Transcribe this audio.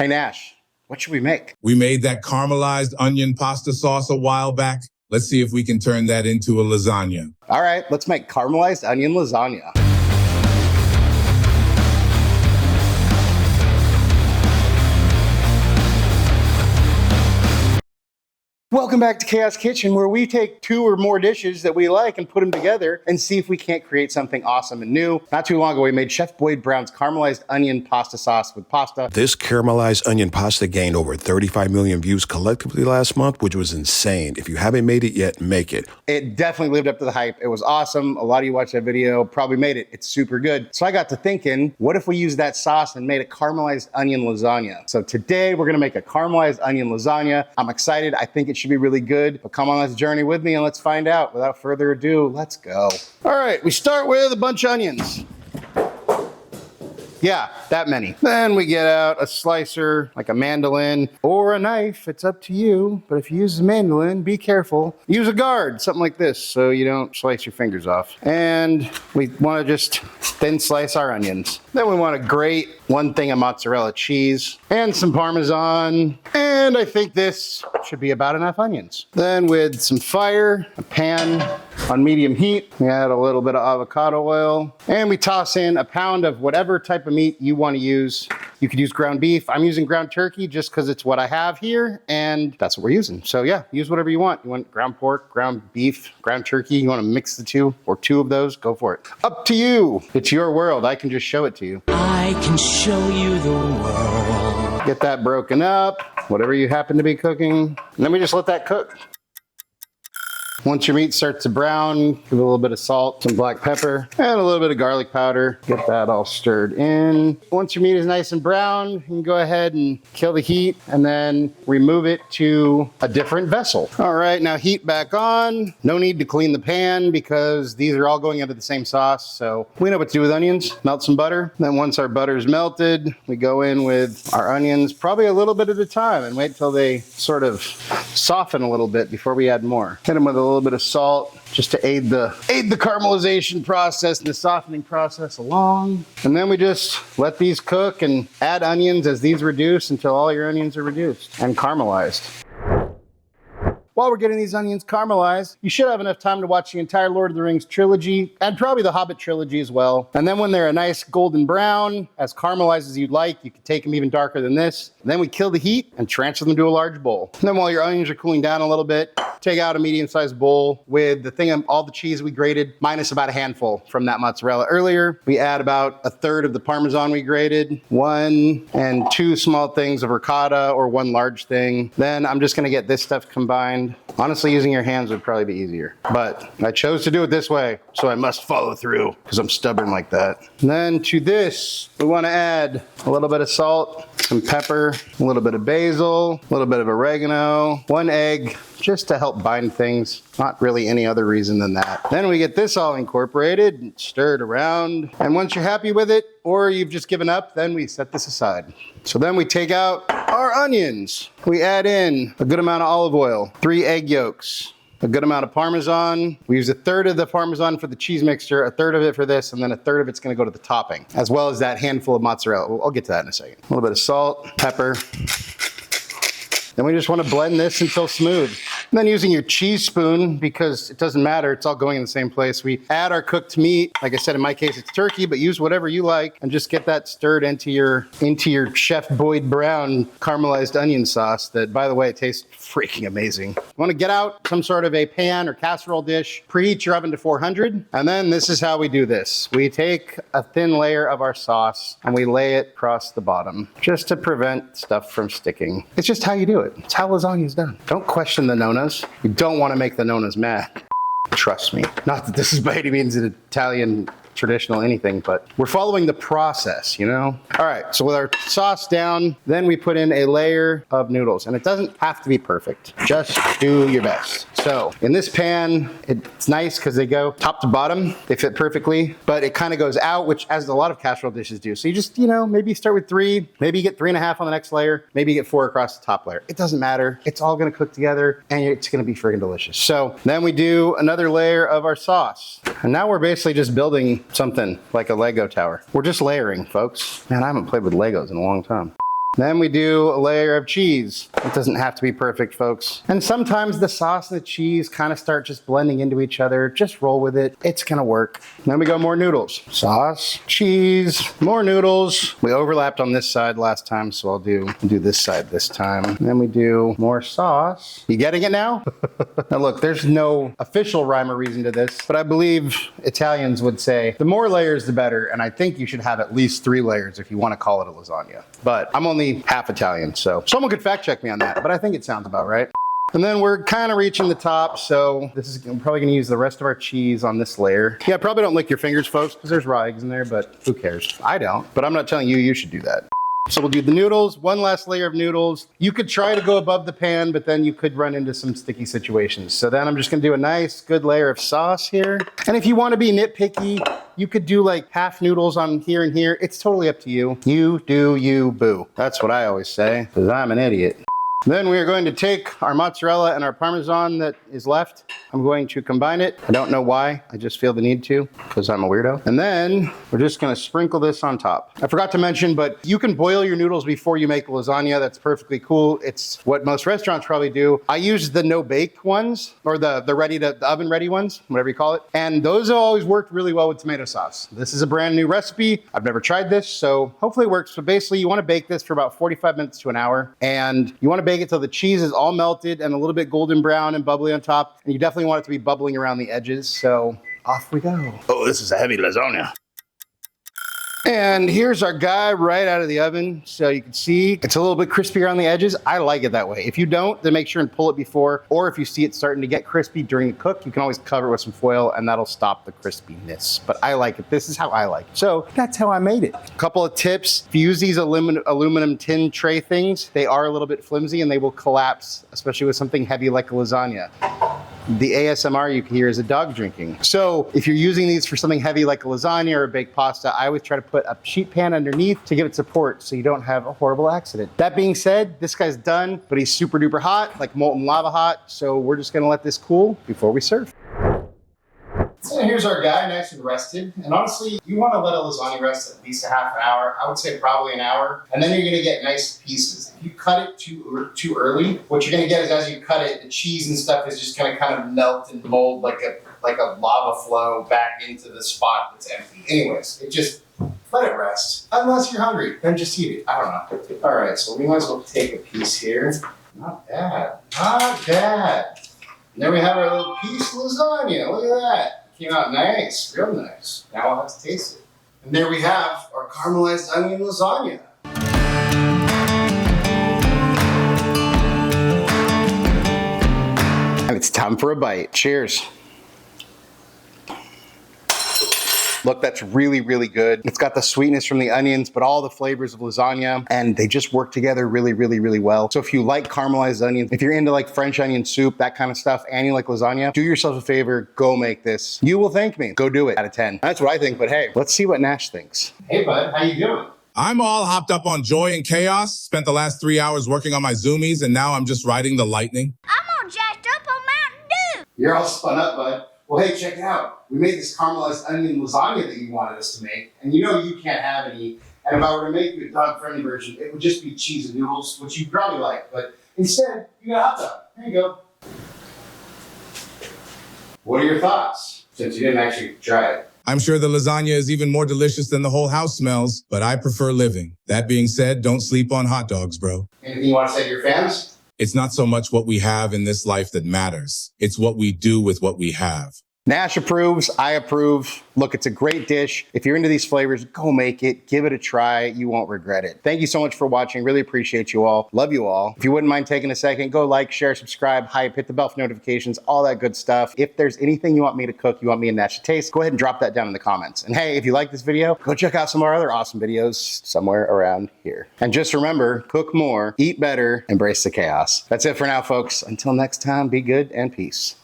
Hey Nash, what should we make? We made that caramelized onion pasta sauce a while back. Let's see if we can turn that into a lasagna. All right, let's make caramelized onion lasagna. Welcome back to Chaos Kitchen, where we take 2 or more dishes that we like and put them together and see if we can't create something awesome and new. Not too long ago, we made Chef Boyd Brown's caramelized onion pasta sauce with pasta. This caramelized onion pasta gained over 35 million views collectively last month, which was insane. If you haven't made it yet, make it. It definitely lived up to the hype. It was awesome. A lot of you watched that video, probably made it. It's super good. So I got to thinking, what if we used that sauce and made a caramelized onion lasagna? So today we're gonna make a caramelized onion lasagna. I'm excited. I think it should be really good, but come on this journey with me and let's find out. Without further ado, let's go. All right, we start with a bunch of onions. Yeah, that many. Then we get out a slicer, like a mandolin, or a knife, it's up to you. But if you use a mandolin, be careful. Use a guard, something like this, so you don't slice your fingers off. And we wanna just thin slice our onions. Then we wanna grate 1 thing of mozzarella cheese and some Parmesan. And I think this should be about enough onions. Then with some fire, a pan on medium heat, we add a little bit of avocado oil, and we toss in a pound of whatever type of meat you want to use. You could use ground beef. I'm using ground turkey just because it's what I have here, and that's what we're using. So yeah, use whatever you want. You want ground pork, ground beef, ground turkey, you want to mix the two, or 2 of those, go for it. Up to you. It's your world. I can just show it to you. I can show you the world. Get that broken up, whatever you happen to be cooking, and then we just let that cook. Once your meat starts to brown, give it a little bit of salt, some black pepper, and a little bit of garlic powder. Get that all stirred in. Once your meat is nice and brown, you can go ahead and kill the heat and then remove it to a different vessel. All right, now heat back on. No need to clean the pan because these are all going into the same sauce. So we know what to do with onions. Melt some butter. Then once our butter is melted, we go in with our onions, probably a little bit at a time, and wait till they sort of soften a little bit before we add more. Hit them with a little bit of salt just to aid the caramelization process and the softening process along. And then we just let these cook and add onions as these reduce until all your onions are reduced and caramelized. While we're getting these onions caramelized, you should have enough time to watch the entire Lord of the Rings trilogy and probably the Hobbit trilogy as well. And then when they're a nice golden brown, as caramelized as you'd like, you can take them even darker than this. And then we kill the heat and transfer them to a large bowl. And then while your onions are cooling down a little bit, take out a medium-sized bowl with the thing of all the cheese we grated, minus about a handful from that mozzarella earlier. We add about 1/3 of the Parmesan we grated, 1 and 2 small things of ricotta or 1 large thing. Then I'm just gonna get this stuff combined. Honestly, using your hands would probably be easier, but I chose to do it this way, so I must follow through because I'm stubborn like that. And then to this, we wanna add a little bit of salt, some pepper, a little bit of basil, a little bit of oregano, 1 egg, just to help bind things, not really any other reason than that. Then we get this all incorporated and stirred around. And once you're happy with it, or you've just given up, then we set this aside. So then we take out our onions. We add in a good amount of olive oil, 3 egg yolks, a good amount of Parmesan. We use 1/3 of the Parmesan for the cheese mixture, 1/3 of it for this, and then 1/3 of it's gonna go to the topping, as well as that handful of mozzarella. I'll get to that in a second. A little bit of salt, pepper. Then we just want to blend this until smooth. And then using your cheese spoon, because it doesn't matter, it's all going in the same place. We add our cooked meat. Like I said, in my case, it's turkey, but use whatever you like and just get that stirred into your Chef Boyd Brown caramelized onion sauce that, by the way, it tastes freaking amazing. You want to get out some sort of a pan or casserole dish, preheat your oven to 400, and then this is how we do this. We take a thin layer of our sauce and we lay it across the bottom just to prevent stuff from sticking. It's just how you do it. It's how lasagna's done. Don't question the nonas. You don't want to make the nonas mad. Trust me. Not that this is by any means an Italian traditional anything, but we're following the process, you know? All right, so with our sauce down, then we put in a layer of noodles, and it doesn't have to be perfect. Just do your best. So in this pan, it's nice because they go top to bottom. They fit perfectly, but it kind of goes out, which as a lot of casserole dishes do. So you just, you know, maybe start with 3, maybe you get 3.5 on the next layer, maybe you get 4 across the top layer. It doesn't matter. It's all gonna cook together and it's gonna be friggin' delicious. So then we do another layer of our sauce. And now we're basically just building something like a Lego tower. We're just layering, folks. Man, I haven't played with Legos in a long time. Then we do a layer of cheese. It doesn't have to be perfect, folks. And sometimes the sauce and the cheese kind of start just blending into each other. Just roll with it. It's gonna work. Then we go more noodles. Sauce, cheese, more noodles. We overlapped on this side last time, so I'll do this side this time. And then we do more sauce. You getting it now? Now look, there's no official rhyme or reason to this, but I believe Italians would say the more layers the better, and I think you should have at least 3 layers if you want to call it a lasagna. But I'm only half Italian, so someone could fact check me on that, but I think it sounds about right. And then we're kind of reaching the top, so I'm probably gonna use the rest of our cheese on this layer. Yeah, probably don't lick your fingers, folks, because there's raw eggs in there, but who cares? I don't, but I'm not telling you you should do that. So we'll do the noodles, one last layer of noodles. You could try to go above the pan, but then you could run into some sticky situations. So then I'm just gonna do a nice, good layer of sauce here. And if you wanna be nitpicky, you could do like half noodles on here and here. It's totally up to you. You do you, boo. That's what I always say, because I'm an idiot. Then we are going to take our mozzarella and our Parmesan that is left. I'm going to combine it. I don't know why, I just feel the need to, because I'm a weirdo. And then we're just gonna sprinkle this on top. I forgot to mention, but you can boil your noodles before you make the lasagna. That's perfectly cool. It's what most restaurants probably do. I use the no-bake ones, or the oven-ready ones, whatever you call it. And those have always worked really well with tomato sauce. This is a brand new recipe. I've never tried this, so hopefully it works. So basically you wanna bake this for about 45 minutes to an hour. And you wanna bake it till the cheese is all melted and a little bit golden brown and bubbly on top. And you definitely want it to be bubbling around the edges. So off we go. Oh, this is a heavy lasagna. And here's our guy right out of the oven. So you can see it's a little bit crispier on the edges. I like it that way. If you don't, then make sure and pull it before, or if you see it starting to get crispy during the cook, you can always cover it with some foil and that'll stop the crispiness. But I like it. This is how I like it. So that's how I made it. A couple of tips. If you use these aluminum tin tray things, they are a little bit flimsy and they will collapse, especially with something heavy like a lasagna. The ASMR you can hear is a dog drinking. So if you're using these for something heavy like a lasagna or a baked pasta, I always try to put a sheet pan underneath to give it support so you don't have a horrible accident. That being said, this guy's done, but he's super duper hot, like molten lava hot. So we're just gonna let this cool before we serve. So here's our guy, nice and rested. And honestly, you want to let a lasagna rest at least a half an hour. I would say probably an hour. And then you're going to get nice pieces. If you cut it too early, what you're going to get is as you cut it, the cheese and stuff is just going to kind of melt and mold like a lava flow back into the spot that's empty. Anyways, it just let it rest. Unless you're hungry, then just eat it. I don't know. All right, so we might as well take a piece here. Not bad. Not bad. And there we have our little piece of lasagna. Look at that. Came out nice, real nice. Now I'll have to taste it. And there we have our caramelized onion lasagna. And it's time for a bite. Cheers. Look, that's really, really good. It's got the sweetness from the onions, but all the flavors of lasagna, and they just work together really, really, really well. So if you like caramelized onions, if you're into like French onion soup, that kind of stuff, and you like lasagna, do yourself a favor, go make this. You will thank me. Go do it out of 10. That's what I think, but hey, let's see what Nash thinks. Hey bud, how you doing? I'm all hopped up on joy and chaos. Spent the last 3 hours working on my zoomies, and now I'm just riding the lightning. I'm all jacked up on Mountain Dew. You're all spun up, bud. Well, hey, check it out. We made this caramelized onion lasagna that you wanted us to make, and you know you can't have any. And if I were to make you a dog-friendly version, it would just be cheese and noodles, which you'd probably like. But instead, you got a hot dog. There you go. What are your thoughts, since you didn't actually try it? I'm sure the lasagna is even more delicious than the whole house smells, but I prefer living. That being said, don't sleep on hot dogs, bro. Anything you want to say to your fans? It's not so much what we have in this life that matters. It's what we do with what we have. Nash approves, I approve. Look, it's a great dish. If you're into these flavors, go make it, give it a try. You won't regret it. Thank you so much for watching. Really appreciate you all. Love you all. If you wouldn't mind taking a second, go like, share, subscribe, hype, hit the bell for notifications, all that good stuff. If there's anything you want me to cook, you want me and Nash to taste, go ahead and drop that down in the comments. And hey, if you like this video, go check out some of our other awesome videos somewhere around here. And just remember, cook more, eat better, embrace the chaos. That's it for now, folks. Until next time, be good and peace.